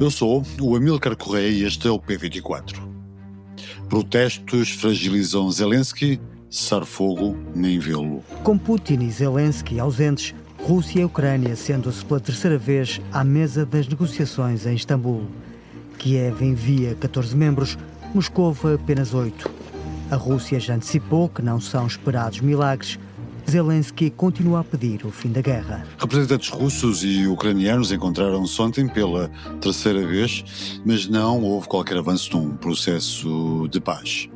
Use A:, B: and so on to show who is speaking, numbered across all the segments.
A: Eu sou o Amílcar Correia e este é o P24. Protestos fragilizam Zelensky, cessar fogo nem vê-lo.
B: Com Putin e Zelensky ausentes, Rússia e Ucrânia sendo-se pela terceira vez à mesa das negociações em Istambul. Kiev envia 14 membros, Moscou apenas 8. A Rússia já antecipou que não são esperados milagres. Zelensky continua a pedir o fim da guerra.
A: Representantes russos e ucranianos encontraram-se ontem pela terceira vez, mas não houve qualquer avanço num processo de paz.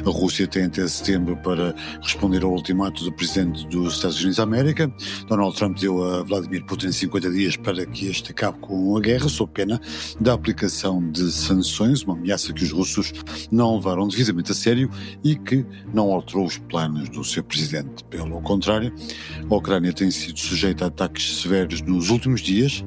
A: A Rússia tem até setembro para responder ao ultimato do presidente dos Estados Unidos da América. Donald Trump deu a Vladimir Putin 50 dias para que este acabe com a guerra, sob pena da aplicação de sanções, uma ameaça que os russos não levaram devidamente a sério e que não alterou os planos do seu presidente. Pelo contrário, a Ucrânia tem sido sujeita a ataques severos nos últimos dias,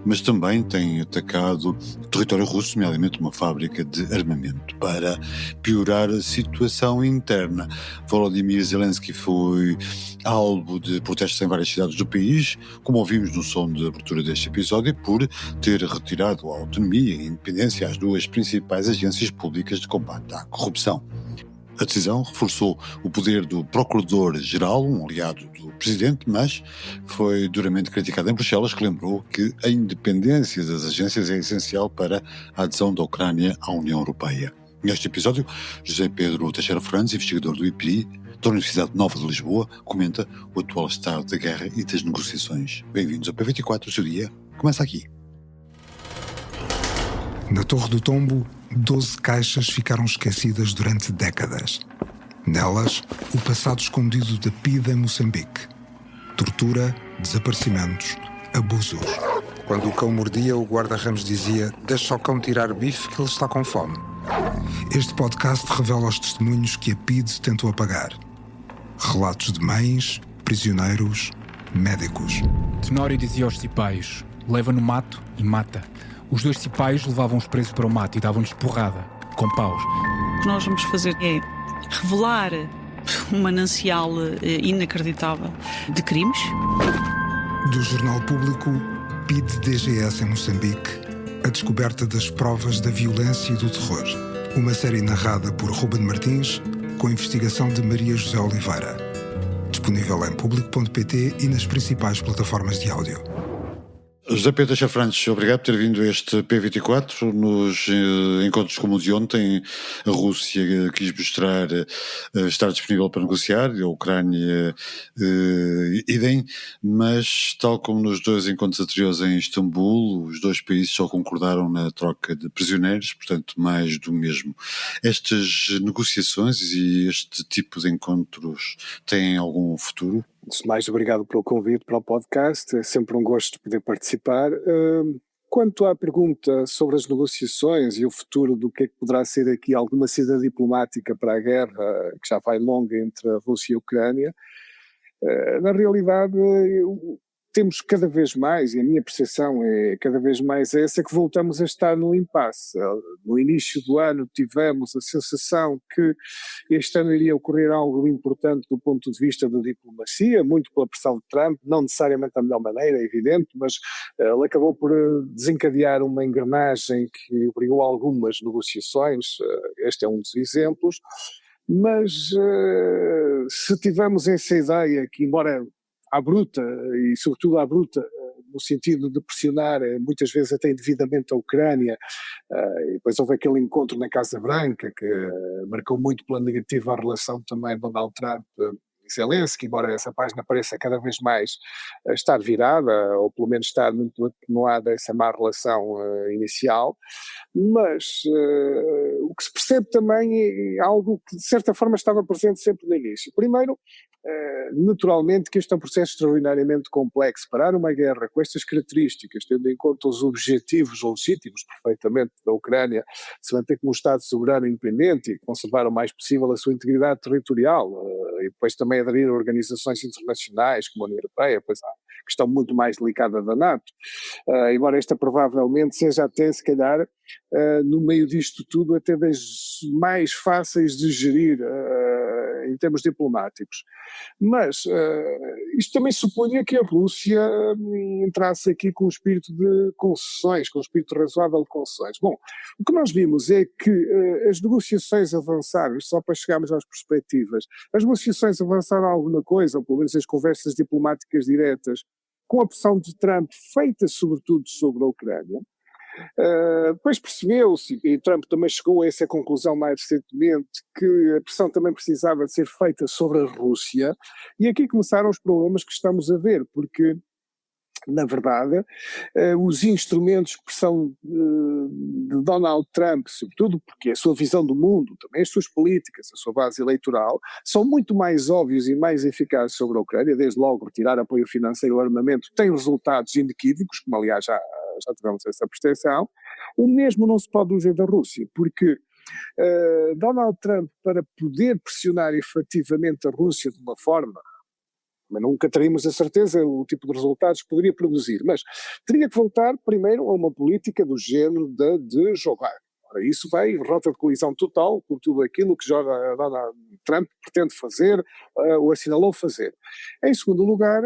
A: mas também tem atacado o território russo, nomeadamente uma fábrica de armamento, para piorar a situação interna. Volodymyr Zelensky foi alvo de protestos em várias cidades do país, como ouvimos no som de abertura deste episódio, por ter retirado a autonomia e a independência às duas principais agências públicas de combate à corrupção. A decisão reforçou o poder do Procurador-Geral, um aliado do Presidente, mas foi duramente criticada em Bruxelas, que lembrou que a independência das agências é essencial para a adesão da Ucrânia à União Europeia. Neste episódio, José Pedro Teixeira Fernandes, investigador do IPRI, da Universidade Nova de Lisboa, comenta o atual estado da guerra e das negociações. Bem-vindos ao P24, o seu dia começa aqui.
C: Na Torre do Tombo, 12 caixas ficaram esquecidas durante décadas. Nelas, o passado escondido da PIDE em Moçambique. Tortura, desaparecimentos, abusos. Quando o cão mordia, o guarda-ramos dizia: "Deixa o cão tirar bife que ele está com fome." Este podcast revela os testemunhos que a PIDE tentou apagar. Relatos de mães, prisioneiros, médicos.
D: Tenório dizia aos cipaios: "Leva no mato e mata." Os dois cipaios levavam os presos para o mato e davam-lhes porrada, com paus.
E: O que nós vamos fazer é revelar um manancial inacreditável de crimes.
C: Do Jornal Público, PIDE-DGS em Moçambique, a descoberta das provas da violência e do terror. Uma série narrada por Ruben Martins, com investigação de Maria José Oliveira. Disponível em público.pt e nas principais plataformas de áudio.
A: José Pedro Teixeira Fernandes, obrigado por ter vindo a este P24. Nos encontros como o de ontem, a Rússia quis mostrar estar disponível para negociar, a Ucrânia idem, mas tal como nos dois encontros anteriores em Istambul, os dois países só concordaram na troca de prisioneiros, portanto mais do mesmo. Estas negociações e este tipo de encontros têm algum futuro?
F: Antes de mais, obrigado pelo convite para o podcast, é sempre um gosto poder participar. Quanto à pergunta sobre as negociações e o futuro do que é que poderá ser aqui alguma saída diplomática para a guerra, que já vai longa entre a Rússia e a Ucrânia, na realidade temos cada vez mais, e a minha percepção é cada vez mais essa, que voltamos a estar no impasse. No início do ano tivemos a sensação que este ano iria ocorrer algo importante do ponto de vista da diplomacia, muito pela pressão de Trump, não necessariamente da melhor maneira, é evidente, mas ele acabou por desencadear uma engrenagem que obrigou a algumas negociações, este é um dos exemplos, mas se tivermos essa ideia que, embora à bruta, e sobretudo à bruta, no sentido de pressionar muitas vezes até indevidamente a Ucrânia, e depois houve aquele encontro na Casa Branca que marcou muito pela negativa a relação também de Donald Trump e Zelensky, embora essa página pareça cada vez mais estar virada, ou pelo menos estar muito atenuada essa má relação inicial, mas o que se percebe também é algo que de certa forma estava presente sempre no início. Primeiro, naturalmente que este é um processo extraordinariamente complexo. Parar uma guerra com estas características, tendo em conta os objetivos legítimos perfeitamente da Ucrânia, se manter como um Estado soberano e independente e conservar o mais possível a sua integridade territorial, e depois também aderir a organizações internacionais como a União Europeia, pois há a questão muito mais delicada da NATO, embora esta provavelmente seja até, se calhar, no meio disto tudo, até das mais fáceis de gerir em termos diplomáticos. Mas isto também supunha que a Rússia entrasse aqui com um espírito de concessões, com um espírito razoável de concessões. Bom, o que nós vimos é que as negociações avançaram, só para chegarmos às perspectivas, as negociações avançaram alguma coisa, ou pelo menos as conversas diplomáticas diretas, com a pressão de Trump feita sobretudo sobre a Ucrânia. Depois percebeu-se, e Trump também chegou a essa conclusão mais recentemente, que a pressão também precisava de ser feita sobre a Rússia, e aqui começaram os problemas que estamos a ver, porque, na verdade, os instrumentos de pressão de Donald Trump, sobretudo porque a sua visão do mundo, também as suas políticas, a sua base eleitoral, são muito mais óbvios e mais eficazes sobre a Ucrânia, desde logo retirar apoio financeiro ao armamento, tem resultados inequívocos, como aliás já tivemos essa percepção. O mesmo não se pode dizer da Rússia, porque Donald Trump, para poder pressionar efetivamente a Rússia de uma forma, mas nunca teríamos a certeza o tipo de resultados que poderia produzir, mas teria que voltar primeiro a uma política do género de Joe Biden. Ora, isso vai em rota de colisão total com tudo aquilo que Donald Trump pretende fazer ou assinalou fazer. Em segundo lugar,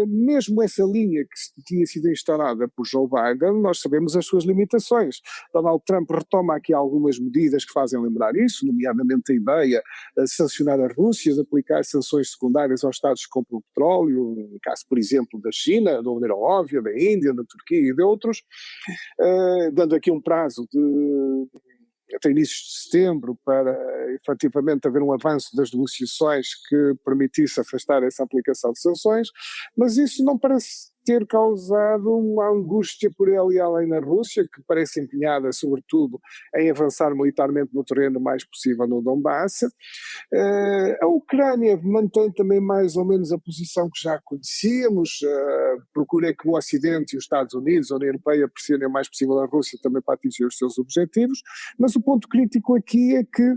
F: mesmo essa linha que tinha sido instaurada por Joe Biden, nós sabemos as suas limitações. Donald Trump retoma aqui algumas medidas que fazem lembrar isso, nomeadamente a ideia de sancionar a Rússia, de aplicar sanções secundárias aos Estados que compram petróleo, no caso, por exemplo, da China, da maneira óbvia, da Índia, da Turquia e de outros, dando aqui um prazo até inícios de setembro para efetivamente haver um avanço das negociações que permitisse afastar essa aplicação de sanções, mas isso não parece ter causado uma angústia por ali além na Rússia, que parece empenhada sobretudo em avançar militarmente no terreno mais possível no Donbass. A Ucrânia mantém também mais ou menos a posição que já conhecíamos, procura que o Ocidente e os Estados Unidos, a União Europeia, pressionem o mais possível a Rússia também para atingir os seus objetivos, mas o ponto crítico aqui é que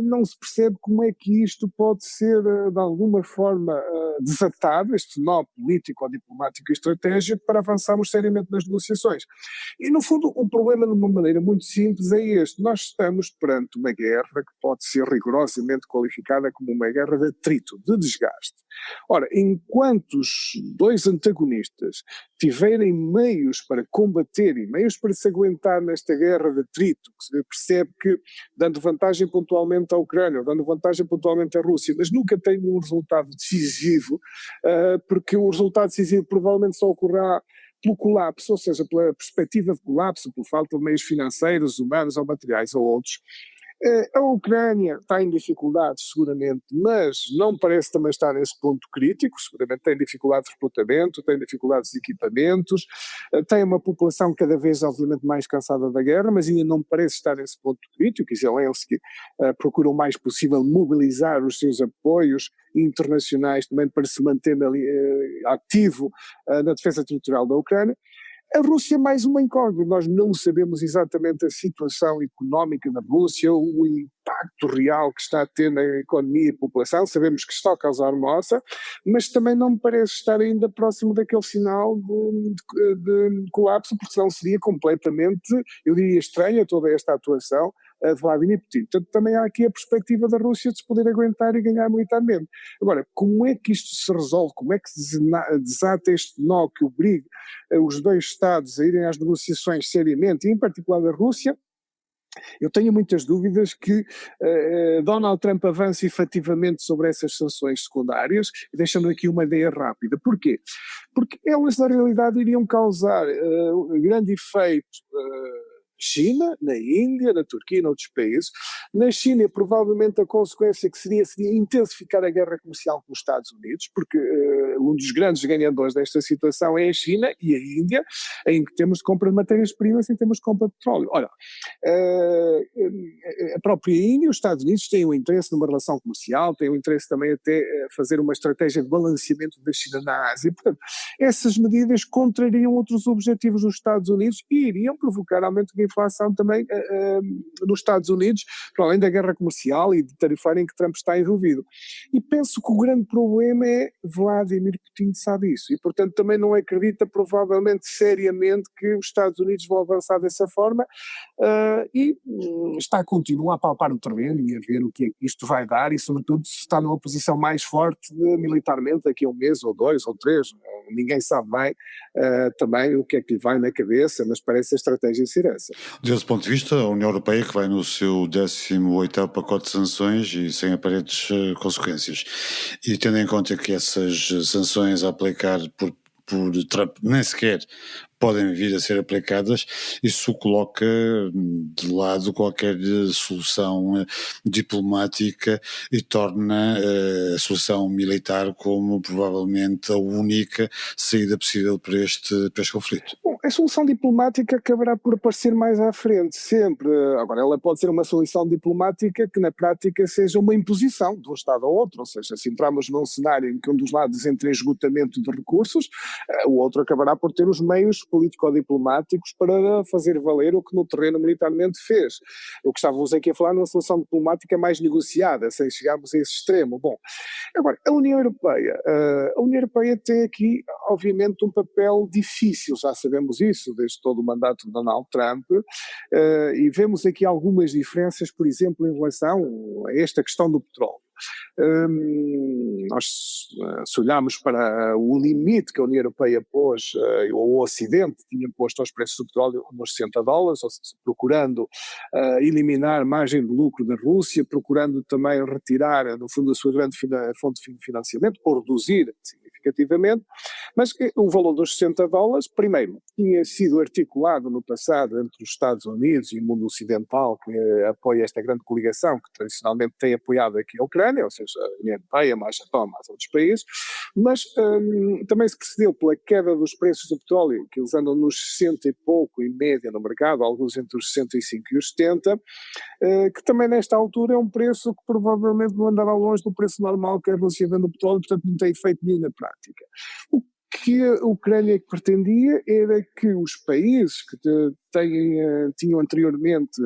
F: não se percebe como é que isto pode ser de alguma forma desatado, este nó político ou diplomático e estratégico, para avançarmos seriamente nas negociações. E no fundo o problema, de uma maneira muito simples, é este: nós estamos perante uma guerra que pode ser rigorosamente qualificada como uma guerra de atrito, de desgaste. Ora, enquanto os dois antagonistas tiverem meios para combater e meios para se aguentar nesta guerra de atrito, que se percebe que, dando vantagem pontualmente à Ucrânia, dando vantagem pontualmente à Rússia, mas nunca tem um resultado decisivo, porque o resultado decisivo provavelmente só ocorrerá pelo colapso, ou seja, pela perspectiva de colapso, por falta de meios financeiros, humanos ou materiais ou outros. A Ucrânia está em dificuldades, seguramente, mas não parece também estar nesse ponto crítico. Seguramente tem dificuldades de recrutamento, tem dificuldades de equipamentos, tem uma população cada vez, obviamente, mais cansada da guerra, mas ainda não parece estar nesse ponto crítico. E Zelensky procura o mais possível mobilizar os seus apoios internacionais também para se manter ativo na defesa territorial da Ucrânia. A Rússia é mais uma incógnita, nós não sabemos exatamente a situação económica da Rússia, o impacto real que está a ter na economia e população, sabemos que está a causar moça, mas também não me parece estar ainda próximo daquele sinal de colapso, porque senão seria completamente, eu diria, estranha toda esta atuação de Vladimir Putin. Portanto, também há aqui a perspectiva da Rússia de se poder aguentar e ganhar militarmente. Agora, como é que isto se resolve? Como é que se desata este nó que obriga os dois Estados a irem às negociações seriamente, e em particular a Rússia? Eu tenho muitas dúvidas que Donald Trump avance efetivamente sobre essas sanções secundárias, deixando aqui uma ideia rápida. Porquê? Porque elas, na realidade, iriam causar um grande efeito China, na Índia, na Turquia e noutros países. Na China, provavelmente a consequência que seria intensificar a guerra comercial com os Estados Unidos, porque um dos grandes ganhadores desta situação é a China e a Índia, em que temos de compra de matérias-primas e temos de compra de petróleo. Ora, a própria Índia e os Estados Unidos têm um interesse numa relação comercial, têm um interesse também até fazer uma estratégia de balanceamento da China na Ásia. Portanto, essas medidas contrariam outros objetivos dos Estados Unidos e iriam provocar aumento de inflação também nos Estados Unidos, para além da guerra comercial e de tarifária em que Trump está envolvido. E penso que o grande problema é Vladimir Putin sabe isso, e portanto também não acredita provavelmente seriamente que os Estados Unidos vão avançar dessa forma, e continua a palpar o terreno e a ver o que é que isto vai dar, e sobretudo se está numa posição mais forte militarmente daqui a um mês ou 2 ou 3, ninguém sabe bem também o que é que lhe vai na cabeça, mas parece a estratégia ser essa.
A: Desse ponto de vista, a União Europeia, que vai no seu 18º pacote de sanções e sem aparentes consequências, e tendo em conta que essas sanções a aplicar por Trump nem sequer podem vir a ser aplicadas, isso coloca de lado qualquer solução diplomática e torna a solução militar como provavelmente a única saída possível para este conflito.
F: Bom, a solução diplomática acabará por aparecer mais à frente, sempre. Agora, ela pode ser uma solução diplomática que na prática seja uma imposição de um Estado ao outro, ou seja, se entrarmos num cenário em que um dos lados entre em esgotamento de recursos, o outro acabará por ter os meios político-diplomáticos para fazer valer o que no terreno militarmente fez. O que estávamos aqui a falar numa solução diplomática mais negociada, sem chegarmos a esse extremo. Bom, agora, a União Europeia tem aqui, obviamente, um papel difícil, já sabemos isso, desde todo o mandato de Donald Trump, e vemos aqui algumas diferenças, por exemplo, em relação a esta questão do petróleo. Nós, se olharmos para o limite que a União Europeia pôs, ou o Ocidente tinha posto aos preços do petróleo nos $60, ou seja, procurando eliminar margem de lucro da Rússia, procurando também retirar, no fundo, a sua grande fonte de financiamento, ou reduzir significativamente, mas o valor dos $60, primeiro, tinha sido articulado no passado entre os Estados Unidos e o mundo ocidental, que apoia esta grande coligação, que tradicionalmente tem apoiado aqui a Ucrânia, ou seja, a União Europeia, mais Japão, mais outros países, mas também se percebeu pela queda dos preços do petróleo, que eles andam nos 60 e pouco em média no mercado, alguns entre os 65 e os 70, que também nesta altura é um preço que provavelmente não andará longe do preço normal que a Rússia vende o petróleo, portanto não tem efeito nenhum na prática. O que a Ucrânia pretendia era que os países que tinham anteriormente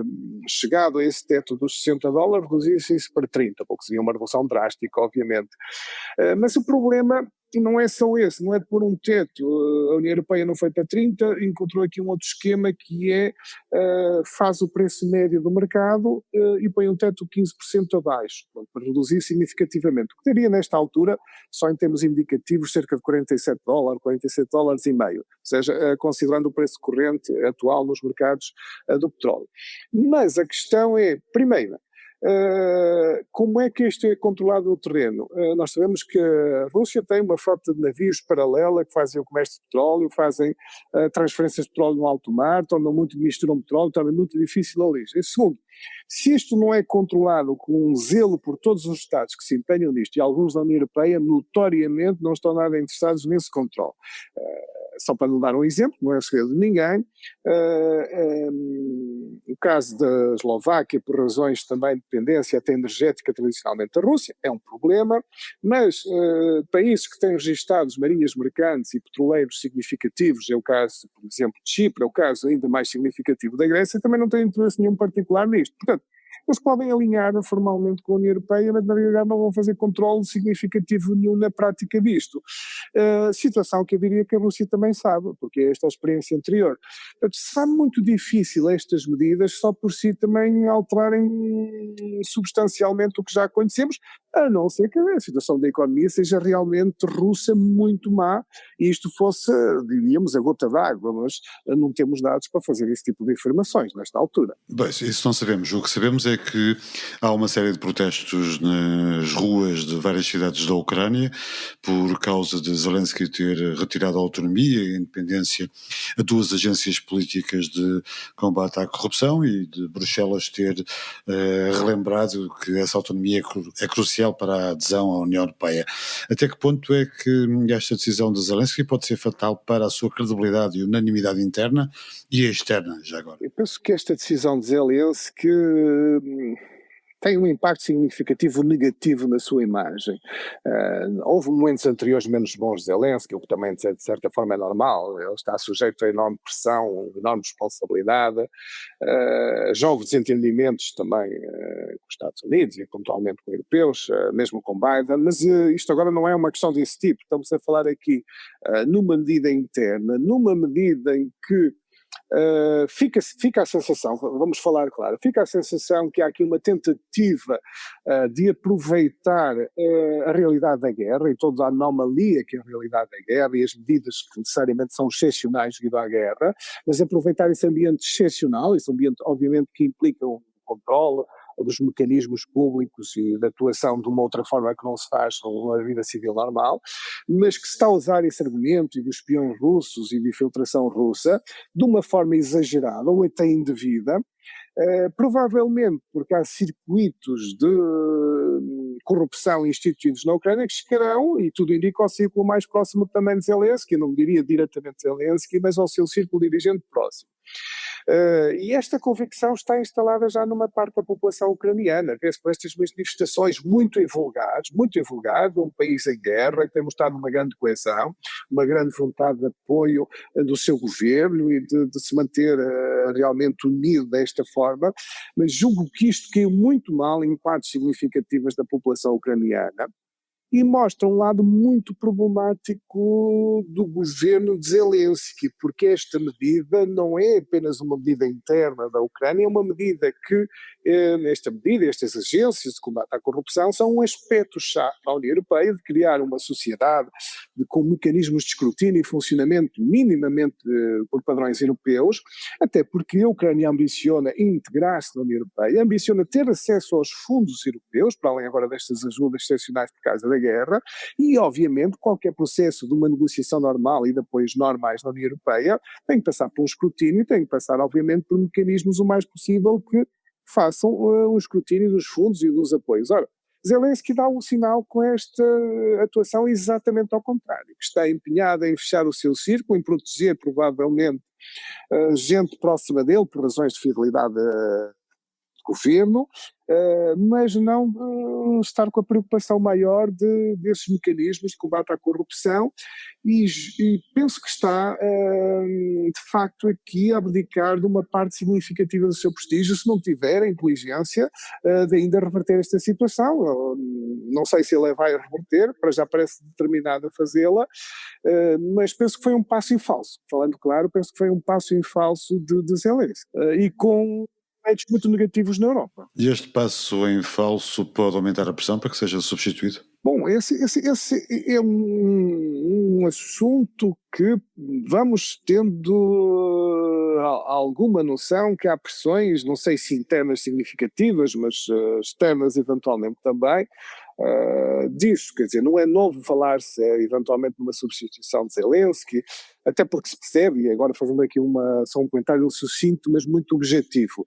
F: chegado a esse teto dos $60 reduzissem-se para 30, porque seria uma redução drástica, obviamente. Mas o problema não é só esse, não é de pôr um teto. A União Europeia não foi para 30, encontrou aqui um outro esquema que é, faz o preço médio do mercado e põe um teto 15% abaixo, para reduzir significativamente. O que daria nesta altura, só em termos indicativos, cerca de $47, $47,5, ou seja, considerando o preço corrente atual nos mercados do petróleo. Mas a questão é, primeiro, como é que isto é controlado no terreno? Nós sabemos que a Rússia tem uma frota de navios paralela que fazem o comércio de petróleo, fazem transferências de petróleo no alto mar, misturam petróleo, torna muito difícil ali. E segundo, se isto não é controlado com um zelo por todos os Estados que se empenham nisto, e alguns da União Europeia notoriamente não estão nada interessados nesse controle. Só para não dar um exemplo, não é segredo de ninguém, o caso da Eslováquia, por razões também de dependência até energética tradicionalmente da Rússia, é um problema, mas países que têm registados marinhas mercantes e petroleiros significativos, é o caso, por exemplo, de Chipre, é o caso ainda mais significativo da Grécia, também não têm interesse nenhum particular nisto. Portanto, eles podem alinhar formalmente com a União Europeia, mas na realidade não vão fazer controle significativo nenhum na prática disto. Situação que eu diria que a Rússia também sabe, porque é esta a experiência anterior. Portanto, será muito difícil estas medidas só por si também alterarem substancialmente o que já conhecemos, a não ser que a situação da economia seja realmente russa muito má e isto fosse, diríamos, a gota d'água, mas não temos dados para fazer esse tipo de afirmações nesta altura.
A: Bem, isso não sabemos. O que sabemos é que há uma série de protestos nas ruas de várias cidades da Ucrânia por causa de Zelensky ter retirado a autonomia e a independência a duas agências políticas de combate à corrupção e de Bruxelas ter relembrado que essa autonomia é crucial para a adesão à União Europeia. Até que ponto é que esta decisão de Zelensky pode ser fatal para a sua credibilidade e unanimidade interna e externa, já agora?
F: Eu penso que esta decisão de Zelensky tem um impacto significativo negativo na sua imagem. Houve momentos anteriores menos bons de Zelensky, o que também de certa forma é normal. Ele está sujeito a enorme pressão, enorme responsabilidade, já houve desentendimentos também com os Estados Unidos e pontualmente com europeus, mesmo com Biden, mas isto agora não é uma questão desse tipo. Estamos a falar aqui numa medida interna, numa medida em que fica a sensação, vamos falar claro, fica a sensação que há aqui uma tentativa de aproveitar a realidade da guerra e toda a anomalia que é a realidade da guerra e as medidas que necessariamente são excepcionais devido à guerra, mas aproveitar esse ambiente excepcional, esse ambiente obviamente que implica um controle dos mecanismos públicos e da atuação de uma outra forma que não se faz na vida civil normal, mas que se está a usar esse argumento e dos espiões russos e de infiltração russa de uma forma exagerada ou até indevida, provavelmente porque há circuitos de corrupção instituídos na Ucrânia que chegarão, e tudo indica, ao círculo mais próximo também de Zelensky, não diria diretamente Zelensky, mas ao seu círculo dirigente próximo. E esta convicção está instalada já numa parte da população ucraniana, vê-se por estas manifestações muito invulgares, um país em guerra, que tem mostrado uma grande coesão, uma grande vontade de apoio do seu governo e de se manter realmente unido desta forma, mas julgo que isto caiu muito mal em partes significativas da população ucraniana, e mostra um lado muito problemático do governo de Zelensky, porque esta medida não é apenas uma medida interna da Ucrânia, é uma medida que, estas agências de combate à corrupção são um aspecto-chave da União Europeia de criar uma sociedade com mecanismos de escrutínio e funcionamento minimamente por padrões europeus, até porque a Ucrânia ambiciona integrar-se na União Europeia, ambiciona ter acesso aos fundos europeus, para além agora destas ajudas excepcionais por causa da guerra, e obviamente qualquer processo de uma negociação normal e de apoios normais na União Europeia tem que passar por um escrutínio, tem que passar obviamente por mecanismos o mais possível que façam o escrutínio dos fundos e dos apoios. Ora, Zelensky dá um sinal com esta atuação exatamente ao contrário, que está empenhado em fechar o seu círculo, em proteger provavelmente gente próxima dele por razões de fidelidade governo, mas não estar com a preocupação maior desses mecanismos de combate à corrupção e penso que está de facto aqui a abdicar de uma parte significativa do seu prestígio se não tiver a inteligência de ainda reverter esta situação. Não sei se ele vai reverter, para já parece determinado a fazê-la, mas penso que foi um passo em falso, falando claro, penso que foi um passo em falso de Zelensky e com efeitos muito negativos na Europa.
A: E este passo em falso pode aumentar a pressão para que seja substituído?
F: Bom, esse é um assunto que vamos tendo alguma noção que há pressões, não sei se internas significativas, mas externas eventualmente também, disso. Quer dizer, não é novo falar-se eventualmente numa substituição de Zelensky, até porque se percebe, e agora fazendo aqui só um comentário sucinto, mas muito objetivo.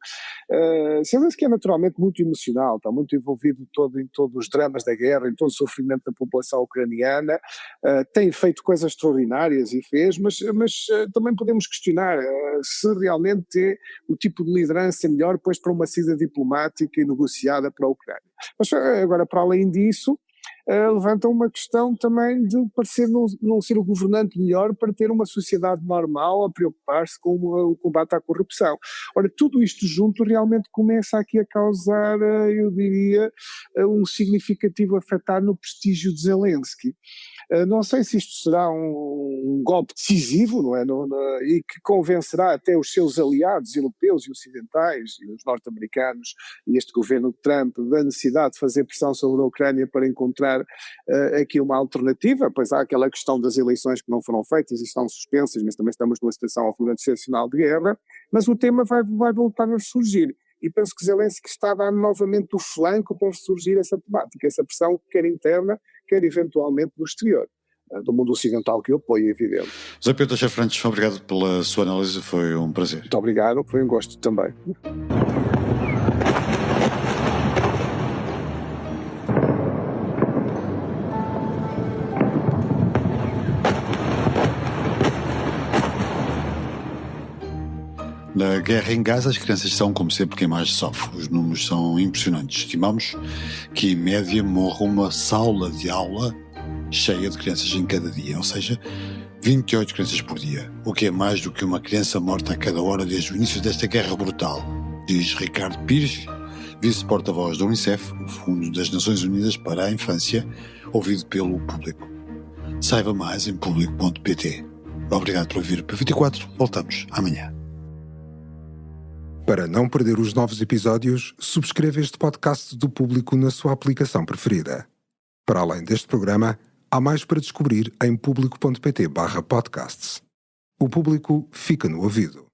F: Zelensky é naturalmente muito emocional, está muito envolvido em todos os dramas da guerra, em todo o sofrimento da população ucraniana, tem feito coisas extraordinárias e fez, mas também podemos questionar se realmente é o tipo de liderança melhor pois para uma saída diplomática e negociada para a Ucrânia. Mas agora, para além disso, levanta uma questão também de parecer não ser o governante melhor para ter uma sociedade normal a preocupar-se com o combate à corrupção. Ora, tudo isto junto realmente começa aqui a causar, eu diria, um significativo afetar no prestígio de Zelensky. Não sei se isto será um golpe decisivo, não é? E que convencerá até os seus aliados europeus e ocidentais, e os norte-americanos e este governo de Trump, da necessidade de fazer pressão sobre a Ucrânia para encontrar aqui uma alternativa, pois há aquela questão das eleições que não foram feitas e estão suspensas, mas também estamos numa situação absolutamente excepcional de guerra, mas o tema vai voltar a surgir. E penso que Zelensky está a dar novamente o flanco para surgir essa temática, essa pressão, quer interna, quer eventualmente do exterior, do mundo ocidental que o apoia, é evidente.
A: José Pedro Teixeira Fernandes, obrigado pela sua análise, foi um prazer.
F: Muito obrigado, foi um gosto também.
A: Na guerra em Gaza, as crianças são, como sempre, quem mais sofre. Os números são impressionantes. Estimamos que, em média, morra uma sala de aula cheia de crianças em cada dia, ou seja, 28 crianças por dia, o que é mais do que uma criança morta a cada hora desde o início desta guerra brutal, diz Ricardo Pires, vice-porta-voz da Unicef, o Fundo das Nações Unidas para a Infância, ouvido pelo Público. Saiba mais em público.pt. Obrigado por ouvir o P24. Voltamos amanhã.
C: Para não perder os novos episódios, subscreva este podcast do Público na sua aplicação preferida. Para além deste programa, há mais para descobrir em público.pt/podcasts. O Público fica no ouvido.